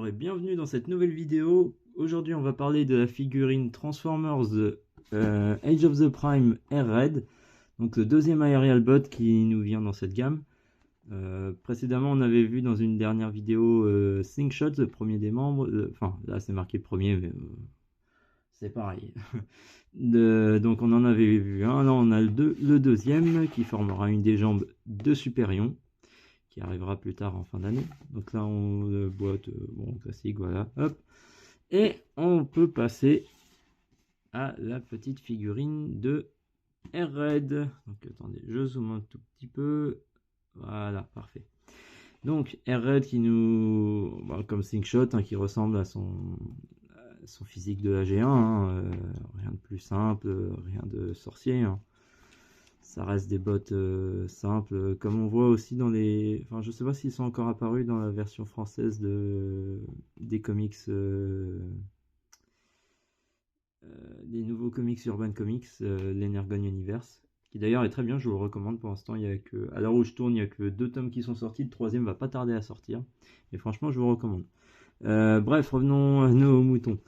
et bienvenue dans cette nouvelle vidéo. Aujourd'hui on va parler de la figurine Transformers Age of the Prime Air-Red, donc le deuxième Aerial Bot qui nous vient dans cette gamme. Précédemment on avait vu dans une dernière vidéo Slingshot, le premier des membres, enfin là c'est marqué premier mais c'est pareil. Donc on en avait vu un, là on a le deuxième qui formera une des jambes de Superion, qui arrivera plus tard en fin d'année. Donc là on boîte bon classique, voilà, hop. Et on peut passer à la petite figurine de Air-Red. Donc attendez, je zoome un tout petit peu. Voilà, parfait. Donc Air-Red qui nous, comme Slingshot, hein, qui ressemble à son physique de la G1, hein, rien de plus simple, rien de sorcier, hein. Ça reste des bots simples, comme on voit aussi dans les... Enfin, je sais pas s'ils sont encore apparus dans la version française des comics... des nouveaux comics Urban Comics, l'Energon Universe, qui d'ailleurs est très bien, je vous le recommande pour l'instant. À l'heure où je tourne, il n'y a que 2 tomes qui sont sortis, le troisième va pas tarder à sortir, et franchement je vous recommande. Bref, revenons à nos moutons.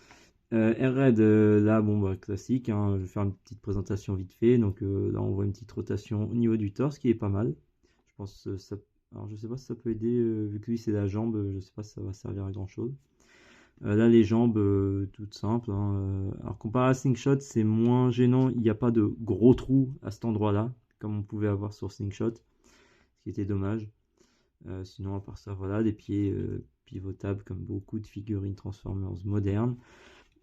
Air-Red, là, classique, hein, je vais faire une petite présentation vite fait. Donc là, on voit une petite rotation au niveau du torse qui est pas mal. Je pense ça. Alors, je sais pas si ça peut aider, vu que lui c'est la jambe, je sais pas si ça va servir à grand chose. Là, les jambes, toutes simples, hein. Alors, comparé à Slingshot, c'est moins gênant. Il n'y a pas de gros trous à cet endroit-là, comme on pouvait avoir sur Slingshot, ce qui était dommage. Sinon, à part ça, voilà, des pieds pivotables comme beaucoup de figurines Transformers modernes.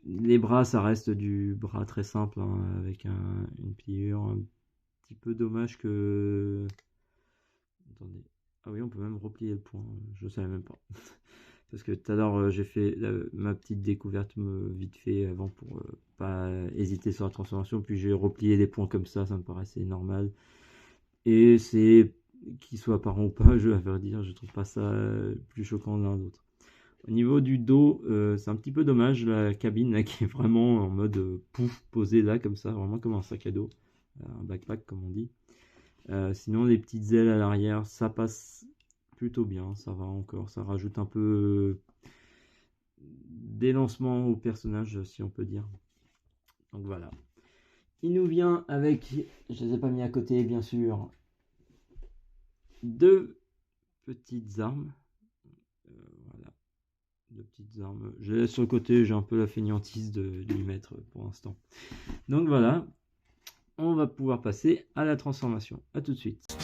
Les bras, ça reste du bras très simple, hein, avec une pliure. Un petit peu dommage que... Attendez. Ah oui, on peut même replier le point. Je savais même pas. Parce que tout à l'heure, j'ai fait ma petite découverte vite fait avant pour pas hésiter sur la transformation. Puis j'ai replié les points comme ça me paraissait normal. Et c'est... Qu'il soit apparent ou pas, à vrai dire, je trouve pas ça plus choquant l'un l'autre. Au niveau du dos, c'est un petit peu dommage, la cabine là, qui est vraiment en mode pouf, posée là comme ça, vraiment comme un sac à dos, un backpack comme on dit. Sinon les petites ailes à l'arrière, ça passe plutôt bien, ça va encore, ça rajoute un peu d'élancement au personnage, si on peut dire. Donc voilà. Il nous vient avec, je les ai pas mis à côté bien sûr, 2 petites armes. Voilà. 2 petites armes. Je les laisse sur le côté, j'ai un peu la fainéantise de lui mettre pour l'instant. Donc voilà, on va pouvoir passer à la transformation. A tout de suite.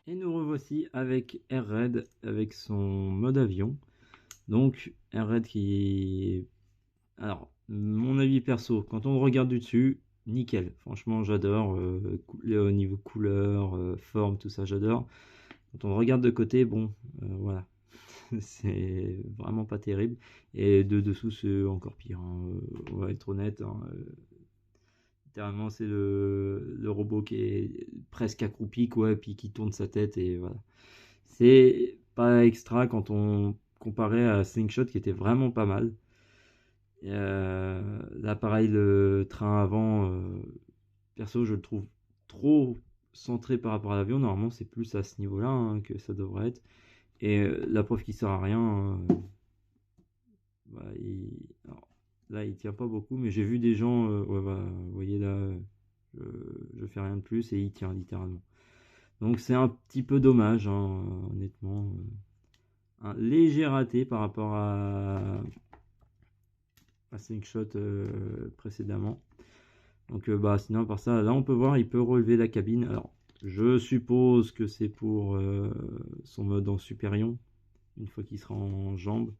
Et nous revoici avec Air-Red, avec son mode avion. Donc Air-Red qui... Alors, mon avis perso, quand on le regarde du dessus, nickel. Franchement, j'adore. Au niveau couleur, forme, tout ça, j'adore. Quand on le regarde de côté, bon, voilà. C'est vraiment pas terrible. Et de dessous, c'est encore pire, hein. On va être honnête, hein. Littéralement, c'est le robot qui est presque accroupi, quoi, et puis qui tourne sa tête, et voilà. C'est pas extra quand on comparait à Slingshot, qui était vraiment pas mal. Là, pareil, le train avant, perso, je le trouve trop centré par rapport à l'avion. Normalement, c'est plus à ce niveau-là, hein, que ça devrait être. Et la preuve qui sert à rien, hein, bah, alors, là, il tient pas beaucoup, mais j'ai vu des gens, ouais, vous voyez là, je fais rien de plus et il tient littéralement. Donc c'est un petit peu dommage, hein, honnêtement. Un léger raté par rapport à Slingshot précédemment. Donc sinon par ça, là on peut voir, il peut relever la cabine. Alors Je suppose que c'est pour son mode en Superion, une fois qu'il sera en jambes.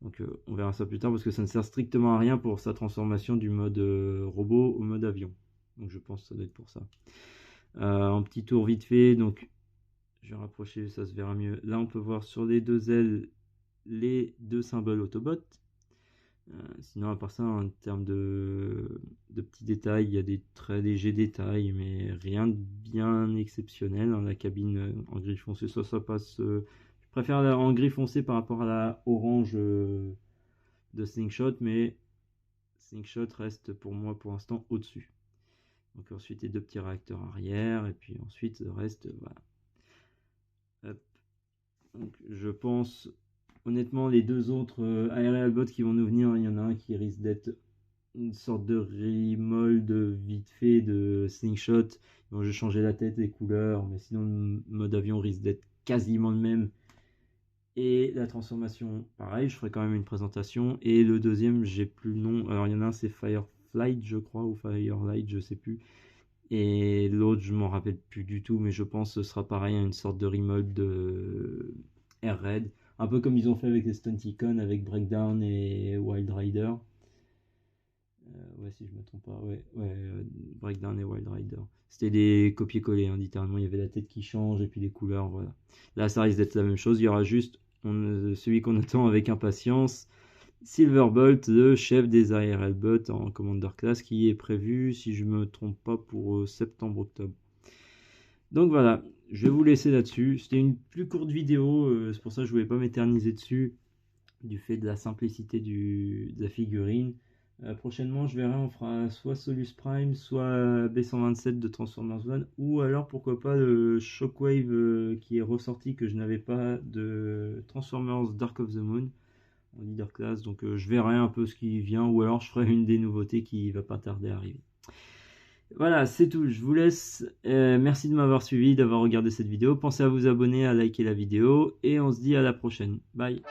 Donc on verra ça plus tard parce que ça ne sert strictement à rien pour sa transformation du mode robot au mode avion. Donc je pense que ça doit être pour ça. Un petit tour vite fait, donc je vais rapprocher, ça se verra mieux. Là on peut voir sur les deux ailes les deux symboles Autobot. Sinon à part ça, en termes de petits détails, il y a des très légers détails, mais rien de bien exceptionnel. La cabine en gris foncé, ça passe. Je préfère en gris foncé par rapport à la orange de Slingshot, mais Slingshot reste pour moi pour l'instant au-dessus. Donc ensuite les deux petits réacteurs arrière, et puis ensuite le reste, voilà. Hop. Donc je pense, honnêtement, les deux autres Aerial Bots qui vont nous venir, il y en a un qui risque d'être une sorte de remold vite fait de Slingshot. Ils vont juste changer la tête, les couleurs, mais sinon le mode avion risque d'être quasiment le même. Et la transformation, pareil, je ferai quand même une présentation. Et le deuxième, j'ai plus le nom. Alors il y en a un, c'est Fireflight, je crois, ou Firelight, je sais plus. Et l'autre, je m'en rappelle plus du tout, mais je pense que ce sera pareil, une sorte de remold de Air Red. Un peu comme ils ont fait avec les Stunticon, avec Breakdown et Wild Rider. Ouais, si je me trompe pas, ouais, Breakdown et Wild Rider. C'était des copier-coller, hein, littéralement. Il y avait la tête qui change et puis les couleurs, voilà. Là, ça risque d'être la même chose. Il y aura juste celui qu'on attend avec impatience, Silverbolt, le chef des ARL Bots en Commander Class, qui est prévu, si je me trompe pas, pour septembre-octobre. Donc voilà, je vais vous laisser là-dessus. C'était une plus courte vidéo, c'est pour ça que je voulais pas m'éterniser dessus, du fait de la simplicité de la figurine. Prochainement, je verrai, on fera soit Solus Prime, soit B127 de Transformers One, ou alors pourquoi pas le Shockwave qui est ressorti, que je n'avais pas, de Transformers Dark of the Moon en leader class. Donc je verrai un peu ce qui vient, ou alors je ferai une des nouveautés qui va pas tarder à arriver. Voilà, c'est tout, je vous laisse. Merci de m'avoir suivi, d'avoir regardé cette vidéo. Pensez à vous abonner, à liker la vidéo, et on se dit à la prochaine. Bye.